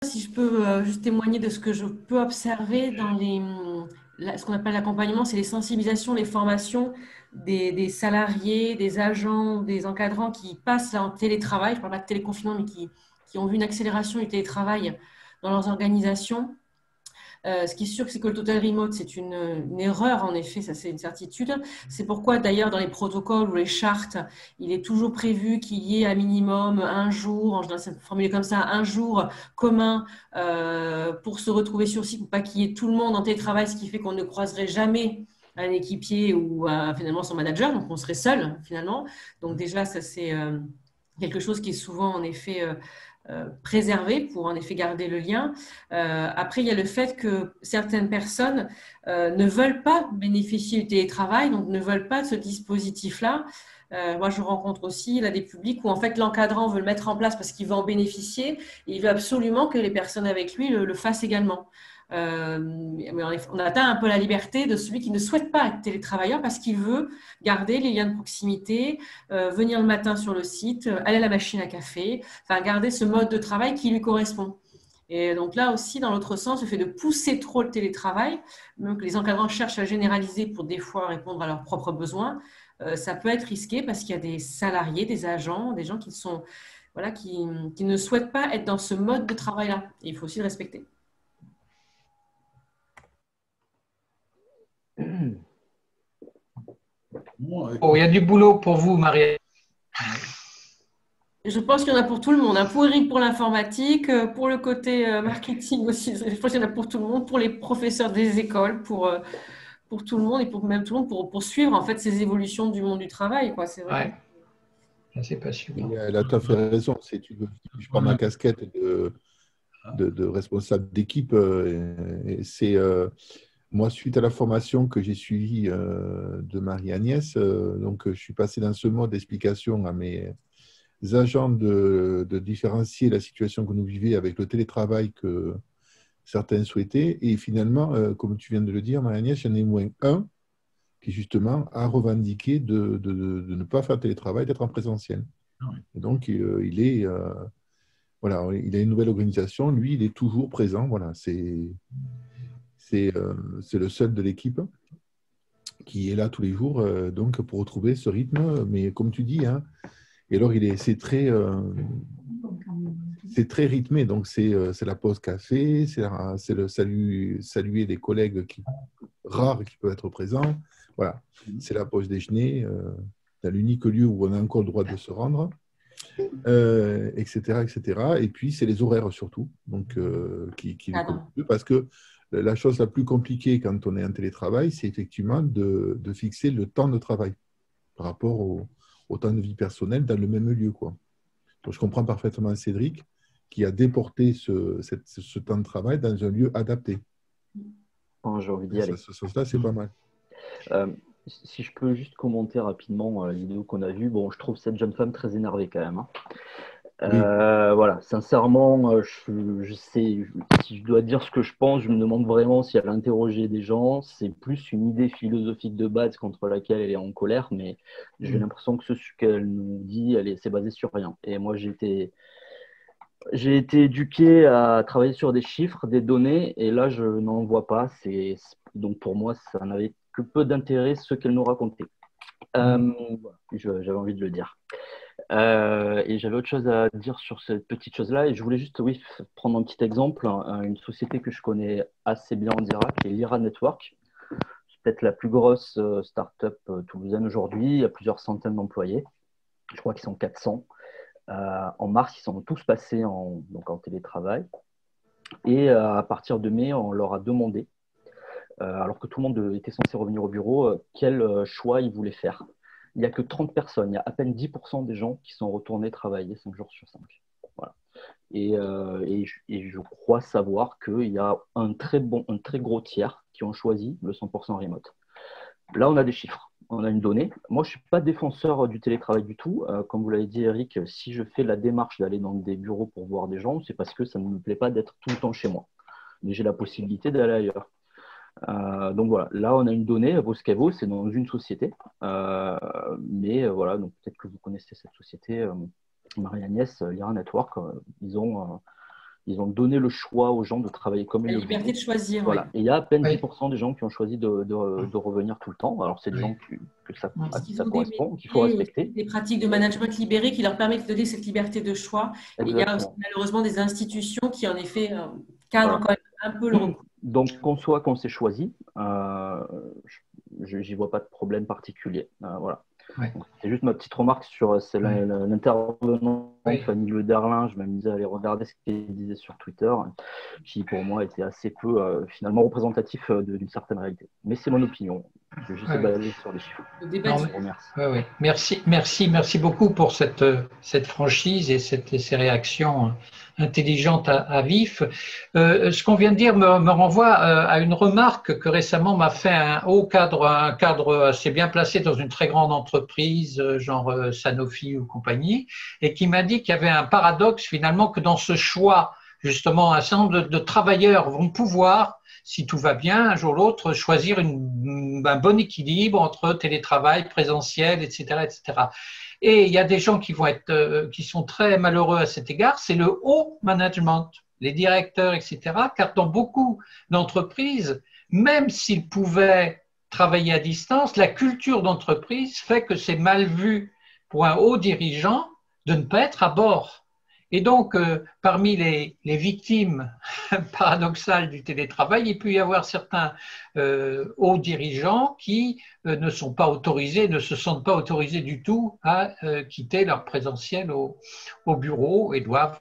si je peux juste témoigner de ce que je peux observer dans ce qu'on appelle l'accompagnement, c'est les sensibilisations, les formations des salariés, des agents, des encadrants qui passent en télétravail. Je ne parle pas de téléconfinement, mais qui ont vu une accélération du télétravail dans leurs organisations. Ce qui est sûr, c'est que le total remote, c'est une erreur, en effet, ça c'est une certitude. C'est pourquoi d'ailleurs dans les protocoles ou les chartes, il est toujours prévu qu'il y ait à minimum un jour, en général c'est formulé comme ça, un jour commun pour se retrouver sur site, pour pas qu'il y ait tout le monde en télétravail, ce qui fait qu'on ne croiserait jamais un équipier ou finalement son manager, donc on serait seul finalement. Donc déjà, ça c'est quelque chose qui est souvent en effet préservé pour en effet garder le lien. Après, il y a le fait que certaines personnes ne veulent pas bénéficier du télétravail, donc ne veulent pas de ce dispositif-là. Moi, je rencontre aussi là, des publics où en fait l'encadrant veut le mettre en place parce qu'il veut en bénéficier et il veut absolument que les personnes avec lui le fassent également. Mais on atteint un peu la liberté de celui qui ne souhaite pas être télétravailleur parce qu'il veut garder les liens de proximité, venir le matin sur le site, aller à la machine à café, enfin garder ce mode de travail qui lui correspond. Et donc là aussi, dans l'autre sens, le fait de pousser trop le télétravail, même que les encadrants cherchent à généraliser pour des fois répondre à leurs propres besoins, ça peut être risqué parce qu'il y a des salariés, des agents, des gens qui sont, voilà, qui ne souhaitent pas être dans ce mode de travail-là. Et il faut aussi le respecter. Oh, il y a du boulot pour vous, Marie. Je pense qu'il y en a pour tout le monde. Pour Eric, pour l'informatique, pour le côté marketing aussi. Je pense qu'il y en a pour tout le monde, pour les professeurs des écoles, pour tout le monde et pour même tout le monde pour suivre en fait ces évolutions du monde du travail. Quoi. C'est vrai que... Ouais, ça c'est passionnant. Et elle a tout à fait raison. Je prends ma casquette de responsable d'équipe. Moi, suite à la formation que j'ai suivie de Marie-Agnès, donc je suis passé dans ce mode d'explication à mes agents de différencier la situation que nous vivions avec le télétravail que certains souhaitaient. Et finalement, comme tu viens de le dire, Marie-Agnès, il y en a moins un qui justement a revendiqué de ne pas faire télétravail, d'être en présentiel. Et donc, voilà, il a une nouvelle organisation. Lui, il est toujours présent. Voilà, c'est le seul de l'équipe qui est là tous les jours donc pour retrouver ce rythme. Mais comme tu dis, hein, et alors c'est très rythmé. Donc c'est la pause café, c'est le saluer des collègues rares qui peuvent être présents. Voilà, c'est la pause déjeuner dans l'unique lieu où on a encore le droit de se rendre. Etc., etc. Et puis, c'est les horaires surtout, donc, qui parce que la chose la plus compliquée quand on est en télétravail, c'est effectivement de fixer le temps de travail par rapport au temps de vie personnelle dans le même lieu, quoi. Donc, je comprends parfaitement Cédric qui a déporté ce temps de travail dans un lieu adapté. Oh, j'ai envie d'y aller. Ce sens-là, c'est pas mal. Si je peux juste commenter rapidement la vidéo qu'on a vue, bon, je trouve cette jeune femme très énervée quand même. Hein. Oui. Voilà, sincèrement, je sais, si je dois dire ce que je pense, je me demande vraiment si elle a interrogé des gens. C'est plus une idée philosophique de base contre laquelle elle est en colère, mais j'ai l'impression que ce qu'elle nous dit, c'est basé sur rien. Et moi, j'ai été éduqué à travailler sur des chiffres, des données, et là, je n'en vois pas. Donc, pour moi, ça n'avait que peu d'intérêt ce qu'elle nous racontait. J'avais envie de le dire. Et j'avais autre chose à dire sur cette petite chose-là. Et je voulais juste prendre un petit exemple. Une société que je connais assez bien en Irak, qui est l'IRA Network. C'est peut-être la plus grosse start-up toulousaine aujourd'hui. Il y a plusieurs centaines d'employés. Je crois qu'ils sont 400. En mars, ils sont tous passés donc en télétravail. Et à partir de mai, on leur a demandé, alors que tout le monde était censé revenir au bureau, quel choix ils voulaient faire. Il n'y a que 30 personnes, il y a à peine 10% des gens qui sont retournés travailler 5 jours sur 5. Voilà. Et je crois savoir qu'il y a un très gros tiers qui ont choisi le 100% remote. Là, on a des chiffres, on a une donnée. Moi, je ne suis pas défenseur du télétravail du tout. Comme vous l'avez dit, Eric, si je fais la démarche d'aller dans des bureaux pour voir des gens, c'est parce que ça ne me plaît pas d'être tout le temps chez moi. Mais j'ai la possibilité d'aller ailleurs. Donc voilà, là on a une donnée, elle vaut ce qu'elle vaut, c'est dans une société. Mais voilà, donc peut-être que vous connaissez cette société, Marie-Agnès, l'IRA Network, ils ont ils ont donné le choix aux gens de travailler comme ils La le voulaient. liberté de choisir. Voilà. Oui. Et il y a à peine Oui. 10% des gens qui ont choisi de revenir tout le temps. Alors, c'est des gens à qui ça Ils ont correspond, qu'il faut respecter. des pratiques de management libéré qui leur permettent de donner cette liberté de choix. Et il y a aussi Exactement. malheureusement des institutions qui, en effet, cadrent Voilà. quand même un peu le recours. Donc, qu'on s'est choisi, j'y vois pas de problème particulier. Voilà. Ouais. C'est juste ma petite remarque sur l'intervenant Oui. Fanny Le Derlin. Je m'amusais à aller regarder ce qu'elle disait sur Twitter, qui pour moi était assez peu finalement représentatif d'une certaine réalité. Mais c'est mon opinion. Je vais juste Ouais. baser sur les chiffres. Le débat Non, qui- mais- Je vous remercie. Oui. Merci beaucoup pour cette franchise et ces réactions intelligentes à vif. Ce qu'on vient de dire me renvoie à une remarque que récemment m'a fait un cadre assez bien placé dans une très grande entreprise, genre Sanofi ou compagnie, et qui m'a dit qu'il y avait un paradoxe finalement que dans ce choix, justement, un certain nombre de travailleurs vont pouvoir, si tout va bien, un jour ou l'autre, choisir un bon équilibre entre télétravail, présentiel, etc., etc. Et il y a des gens qui sont très malheureux à cet égard, c'est le haut management, les directeurs, etc., car dans beaucoup d'entreprises, même s'ils pouvaient travailler à distance, la culture d'entreprise fait que c'est mal vu pour un haut dirigeant de ne pas être à bord. Et donc, parmi les victimes paradoxales du télétravail, il peut y avoir certains hauts dirigeants qui ne sont pas autorisés, ne se sentent pas autorisés du tout à quitter leur présentiel au bureau et doivent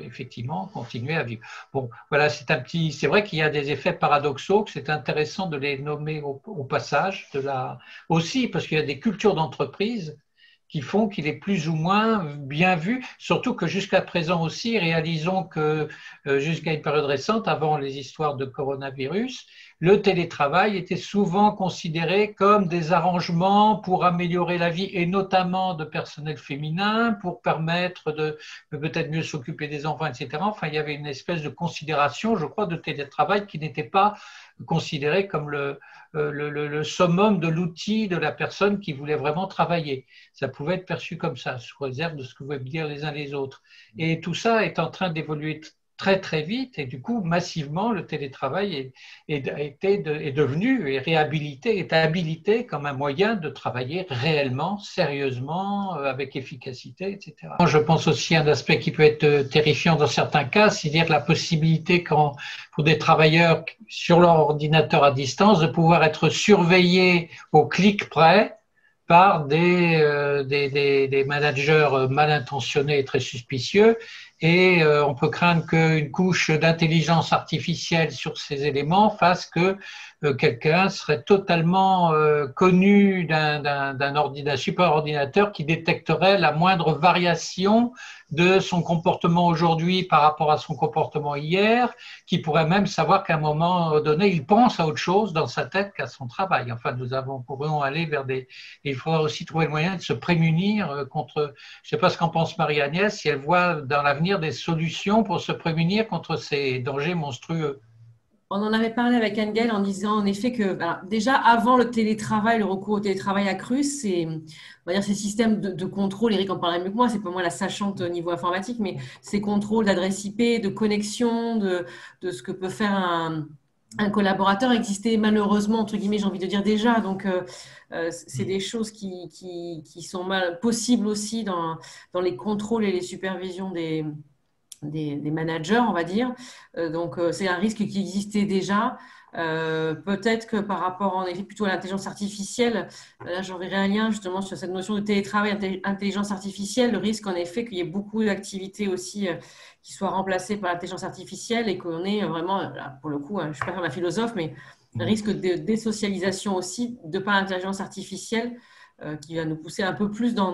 effectivement continuer à vivre. Bon, voilà, c'est vrai qu'il y a des effets paradoxaux, que c'est intéressant de les nommer au passage, aussi parce qu'il y a des cultures d'entreprise qui font qu'il est plus ou moins bien vu, surtout que jusqu'à présent aussi, réalisons que jusqu'à une période récente, avant les histoires de coronavirus, le télétravail était souvent considéré comme des arrangements pour améliorer la vie, et notamment de personnel féminin, pour permettre de peut-être mieux s'occuper des enfants, etc. Enfin, il y avait une espèce de considération, je crois, de télétravail qui n'était pas considéré comme le summum de l'outil de la personne qui voulait vraiment travailler. Ça pouvait être perçu comme ça, sous réserve de ce que vous pouvez dire les uns les autres. Et tout ça est en train d'évoluer très très vite, et du coup massivement le télétravail est devenu et réhabilité, est habilité comme un moyen de travailler réellement, sérieusement, avec efficacité, etc. Je pense aussi à un aspect qui peut être terrifiant dans certains cas, c'est-à-dire la possibilité pour des travailleurs sur leur ordinateur à distance de pouvoir être surveillés au clic près par des managers mal intentionnés et très suspicieux, et on peut craindre qu'une couche d'intelligence artificielle sur ces éléments fasse que quelqu'un serait totalement connu d'un superordinateur qui détecterait la moindre variation de son comportement aujourd'hui par rapport à son comportement hier, qui pourrait même savoir qu'à un moment donné, il pense à autre chose dans sa tête qu'à son travail. Enfin, pourrions aller vers il faudra aussi trouver le moyen de se prémunir contre, je ne sais pas ce qu'en pense Marie-Agnès, si elle voit dans l'avenir des solutions pour se prémunir contre ces dangers monstrueux. On en avait parlé avec Anne-Gaëlle en disant en effet que déjà avant le télétravail, le recours au télétravail accru, c'est, on va dire, ces systèmes de contrôle, Eric en parlerait mieux que moi, c'est pas moi la sachante au niveau informatique, mais ces contrôles d'adresse IP, de connexion, de ce que peut faire un collaborateur existait malheureusement, entre guillemets, j'ai envie de dire déjà. Donc, c'est des choses qui sont possibles aussi dans les contrôles et les supervisions des managers, on va dire. Donc, c'est un risque qui existait déjà. Peut-être que par rapport, en effet, plutôt à l'intelligence artificielle, là, j'enverrai un lien justement sur cette notion de télétravail, intelligence artificielle, le risque, en effet, qu'il y ait beaucoup d'activités aussi qui soient remplacées par l'intelligence artificielle et qu'on ait vraiment, là, pour le coup, je ne suis pas un philosophe, mais un risque de désocialisation aussi de par l'intelligence artificielle qui va nous pousser un peu plus dans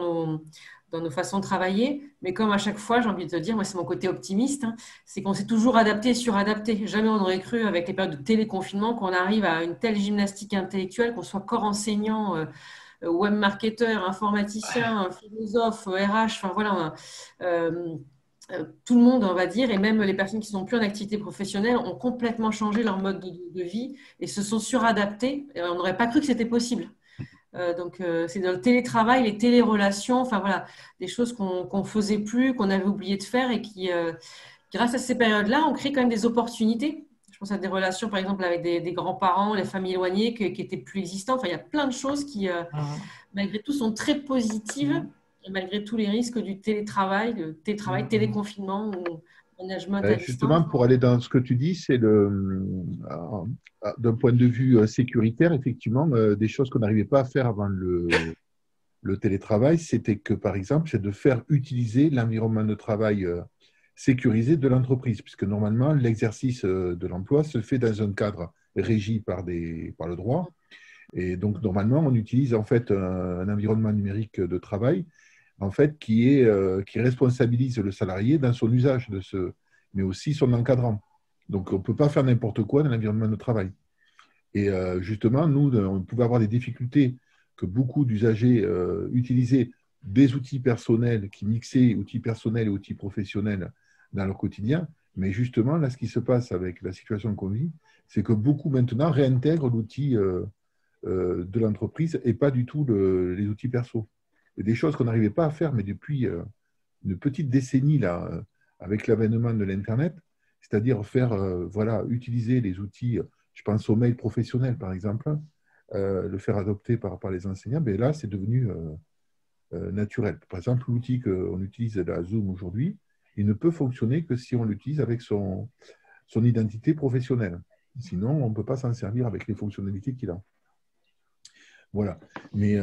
nos façons de travailler. Mais comme à chaque fois, j'ai envie de te dire, moi, c'est mon côté optimiste, hein, c'est qu'on s'est toujours adapté et suradapté. Jamais on n'aurait cru, avec les périodes de téléconfinement, qu'on arrive à une telle gymnastique intellectuelle, qu'on soit corps enseignant, web marketeur, informaticien, philosophe, RH, enfin voilà, tout le monde, on va dire, et même les personnes qui ne sont plus en activité professionnelle ont complètement changé leur mode de vie et se sont suradaptés. Et on n'aurait pas cru que c'était possible. Donc, c'est dans le télétravail, les télérelations, enfin voilà, des choses qu'on ne faisait plus, qu'on avait oublié de faire et grâce à ces périodes-là, on crée quand même des opportunités. Je pense à des relations, par exemple, avec des grands-parents, les familles éloignées qui étaient plus existantes. Enfin, il y a plein de choses qui, malgré tout, sont très positives, malgré tous les risques du télétravail, téléconfinement ou management à Justement, distance. pour aller dans ce que tu dis, c'est d'un point de vue sécuritaire, effectivement, des choses qu'on n'arrivait pas à faire avant le télétravail, c'était que, par exemple, c'est de faire utiliser l'environnement de travail sécurisé de l'entreprise, puisque normalement, l'exercice de l'emploi se fait dans un cadre régi par le droit. Et donc, normalement, on utilise en fait un environnement numérique de travail en fait, qui responsabilise le salarié dans son usage mais aussi son encadrant. Donc, on ne peut pas faire n'importe quoi dans l'environnement de travail. Et justement, nous, on pouvait avoir des difficultés que beaucoup d'usagers utilisaient des outils personnels qui mixaient outils personnels et outils professionnels dans leur quotidien. Mais justement, là, ce qui se passe avec la situation qu'on vit, c'est que beaucoup maintenant réintègrent l'outil de l'entreprise et pas du tout les outils perso. Et des choses qu'on n'arrivait pas à faire, mais depuis une petite décennie, là, avec l'avènement de l'Internet, c'est-à-dire utiliser les outils, je pense au mail professionnel, par exemple, le faire adopter par les enseignants, mais là, c'est devenu naturel. Par exemple, l'outil qu'on utilise, la Zoom aujourd'hui, il ne peut fonctionner que si on l'utilise avec son identité professionnelle. Sinon, on ne peut pas s'en servir avec les fonctionnalités qu'il a. Voilà. Mais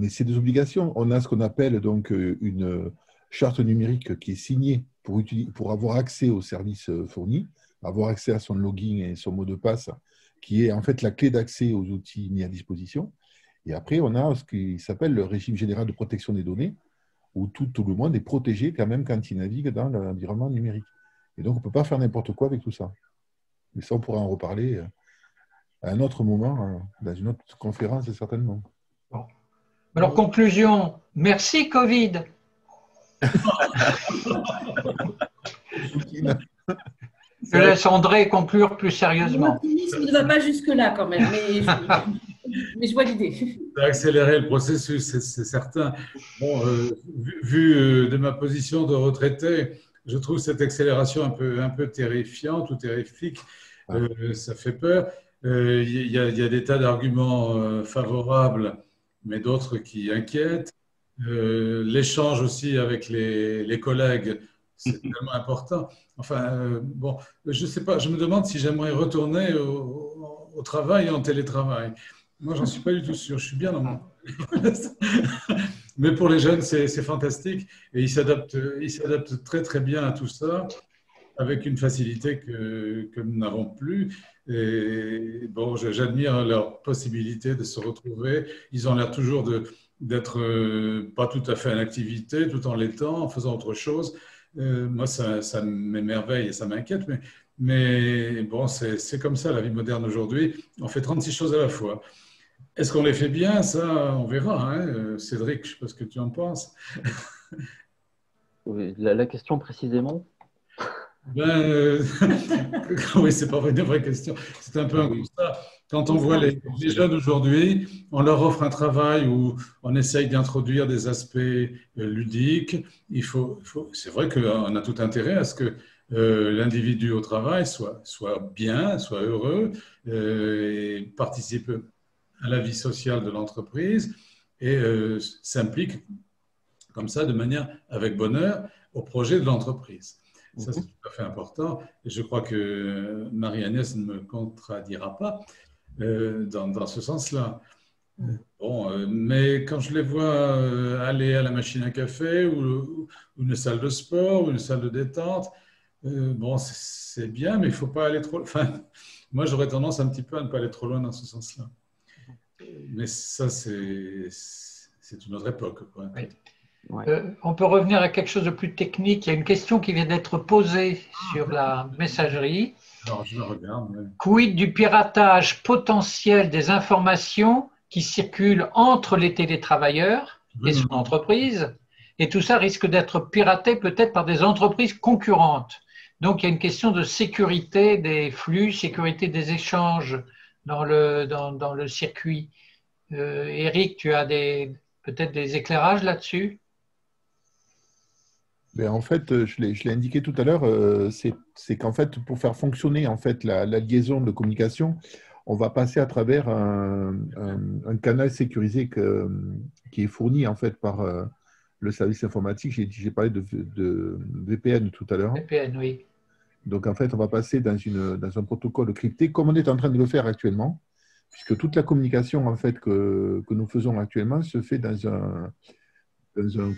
c'est des obligations. On a ce qu'on appelle donc une charte numérique qui est signée pour avoir accès aux services fournis, avoir accès à son login et son mot de passe, qui est en fait la clé d'accès aux outils mis à disposition. Et après, on a ce qui s'appelle le régime général de protection des données, où tout le monde est protégé quand même quand il navigue dans l'environnement numérique. Et donc, on ne peut pas faire n'importe quoi avec tout ça. Mais ça, on pourra en reparler à un autre moment, dans une autre conférence, certainement. Bon. Alors, conclusion, merci Covid. Je laisse André conclure plus sérieusement. L'optimisme ne va pas jusque-là quand même, mais je vois l'idée. Ça a accéléré le processus, c'est certain. Bon, vu de ma position de retraité, je trouve cette accélération un peu terrifiante ou terrifique. Ça fait peur. Il y a des tas d'arguments favorables, mais d'autres qui inquiètent. L'échange aussi avec les collègues, c'est tellement important. Enfin, bon, je ne sais pas, je me demande si j'aimerais retourner au travail et en télétravail. Moi, j'en suis pas du tout sûr, je suis bien dans mon... Mais pour les jeunes, c'est fantastique et ils s'adaptent très très bien à tout ça, avec une facilité que nous n'avons plus. Et bon, j'admire leur possibilité de se retrouver. Ils ont l'air toujours d'être pas tout à fait en activité, tout en l'étant, en faisant autre chose. Moi, ça m'émerveille et ça m'inquiète, mais bon, c'est comme ça la vie moderne aujourd'hui. On fait 36 choses à la fois. Est-ce qu'on les fait bien? Ça, on verra. Hein. Cédric, je ne sais pas ce que tu en penses. Oui, la question précisément? Oui, c'est pas une vraie question. C'est un peu un constat. Quand on voit les jeunes aujourd'hui, on leur offre un travail où on essaye d'introduire des aspects ludiques. C'est vrai qu'on a tout intérêt à ce que l'individu au travail soit bien, soit heureux et participe à la vie sociale de l'entreprise et s'implique comme ça de manière avec bonheur au projet de l'entreprise. Ça, c'est tout à fait important. Et je crois que Marie-Agnès ne me contredira pas dans ce sens-là. Bon, mais quand je les vois aller à la machine à café ou une salle de sport ou une salle de détente, bon, c'est bien, mais il ne faut pas aller trop... Enfin, moi, j'aurais tendance un petit peu à ne pas aller trop loin dans ce sens-là. Mais ça, c'est une autre époque, quoi. Oui. On peut revenir à quelque chose de plus technique. Il y a une question qui vient d'être posée sur la messagerie. Alors, je la regarde. Ouais. Quid du piratage potentiel des informations qui circulent entre les télétravailleurs et son entreprise? Et tout ça risque d'être piraté peut-être par des entreprises concurrentes. Donc, il y a une question de sécurité des flux, sécurité des échanges dans le circuit. Eric, tu as peut-être des éclairages là-dessus? Ben, en fait, je l'ai indiqué tout à l'heure, c'est qu'en fait, pour faire fonctionner en fait, la liaison de communication, on va passer à travers un canal sécurisé qui est fourni en fait par le service informatique. J'ai parlé de VPN tout à l'heure. VPN, oui. Donc, en fait, on va passer dans un protocole crypté, comme on est en train de le faire actuellement, puisque toute la communication en fait, que nous faisons actuellement se fait dans un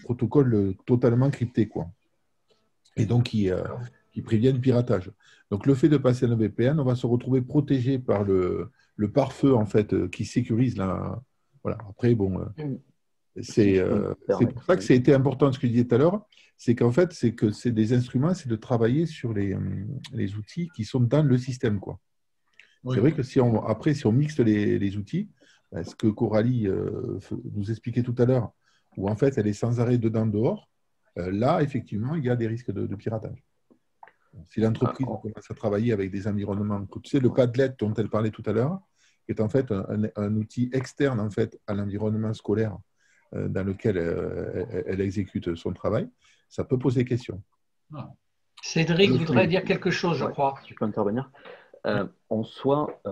protocole totalement crypté, quoi. Et donc qui prévient le piratage. Donc, le fait de passer un VPN, on va se retrouver protégé par le pare-feu, en fait, qui sécurise la… Voilà. Après, bon… c'est pour ça que c'était important ce que je disais tout à l'heure, c'est qu'en fait, c'est des instruments, c'est de travailler sur les outils qui sont dans le système, quoi. Oui. C'est vrai que si on mixe les outils, ce que Coralie nous expliquait tout à l'heure, où en fait elle est sans arrêt dedans-dehors, là, effectivement, il y a des risques de piratage. Si l'entreprise commence à travailler avec des environnements, tu sais, le Padlet dont elle parlait tout à l'heure, qui est en fait un outil externe en fait, à l'environnement scolaire dans lequel elle exécute son travail, ça peut poser question. Cédric voudrait dire quelque chose, je crois. Si je peux intervenir. En soi,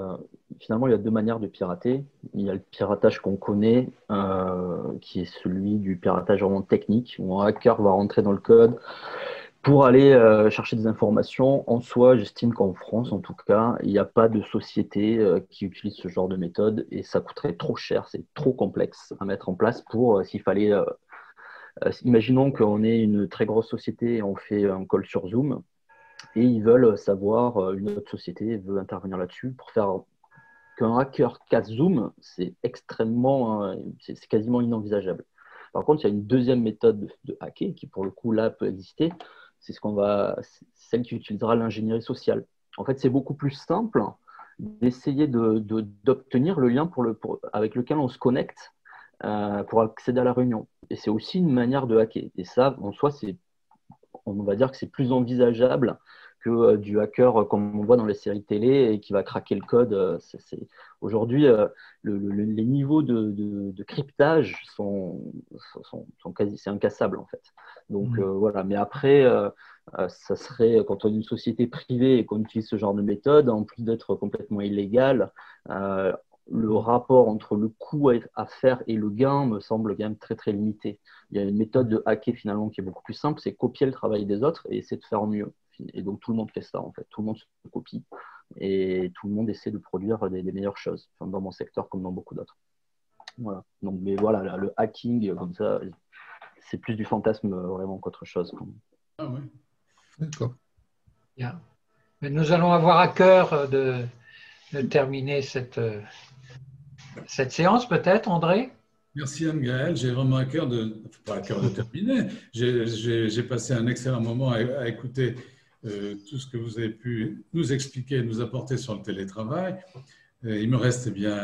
finalement, il y a deux manières de pirater. Il y a le piratage qu'on connaît, qui est celui du piratage vraiment technique, où un hacker va rentrer dans le code pour aller chercher des informations. En soi, j'estime qu'en France, en tout cas, il n'y a pas de société qui utilise ce genre de méthode et ça coûterait trop cher, c'est trop complexe à mettre en place pour s'il fallait… imaginons qu'on est une très grosse société et on fait un call sur Zoom et ils veulent savoir, une autre société veut intervenir là-dessus pour faire qu'un hacker casse Zoom, c'est extrêmement, c'est quasiment inenvisageable. Par contre, il y a une deuxième méthode de hacker qui, pour le coup, là, peut exister. C'est celle qui utilisera l'ingénierie sociale. En fait, c'est beaucoup plus simple d'essayer d'obtenir le lien avec lequel on se connecte pour accéder à la réunion. Et c'est aussi une manière de hacker. Et ça, en soi, on va dire que c'est plus envisageable que du hacker comme on voit dans les séries télé et qui va craquer le code. Aujourd'hui, les niveaux de cryptage c'est incassable en fait. Donc voilà, mais après, ça serait quand on est une société privée et qu'on utilise ce genre de méthode, en plus d'être complètement illégal, le rapport entre le coût à faire et le gain me semble quand même très très limité. Il y a une méthode de hacker finalement qui est beaucoup plus simple, c'est copier le travail des autres et essayer de faire mieux. Et donc tout le monde fait ça en fait, tout le monde se copie et tout le monde essaie de produire des meilleures choses, enfin, dans mon secteur comme dans beaucoup d'autres. Voilà. Donc, mais voilà, le hacking comme ça, c'est plus du fantasme vraiment qu'autre chose. Ah oui. D'accord. Bien. Mais nous allons avoir à cœur de terminer cette séance, peut-être, André? Merci Anne-Gaëlle. J'ai vraiment à cœur pas à cœur de terminer. J'ai passé un excellent moment à écouter tout ce que vous avez pu nous expliquer, nous apporter sur le télétravail. Il me reste bien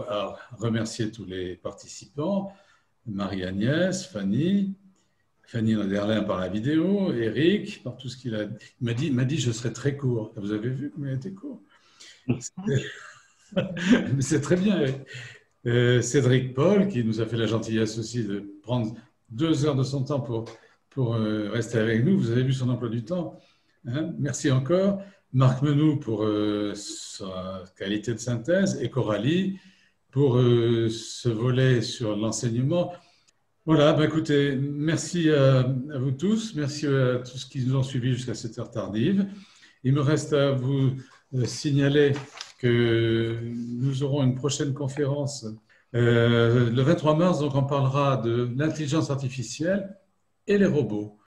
à remercier tous les participants, Marie-Agnès, Fanny Naderlin par la vidéo, Eric, par tout ce qu'il a dit. Il m'a dit je serai très court. Vous avez vu comme il a été court. Mais c'est très bien. Cédric Paul, qui nous a fait la gentillesse aussi de prendre 2 heures de son temps pour rester avec nous. Vous avez vu son emploi du temps. Hein? Merci encore. Marc Menou pour sa qualité de synthèse et Coralie pour ce volet sur l'enseignement. Voilà, bah écoutez, merci à vous tous. Merci à tous qui nous ont suivis jusqu'à cette heure tardive. Il me reste à vous signaler que nous aurons une prochaine conférence le 23 mars, donc on parlera de l'intelligence artificielle et les robots.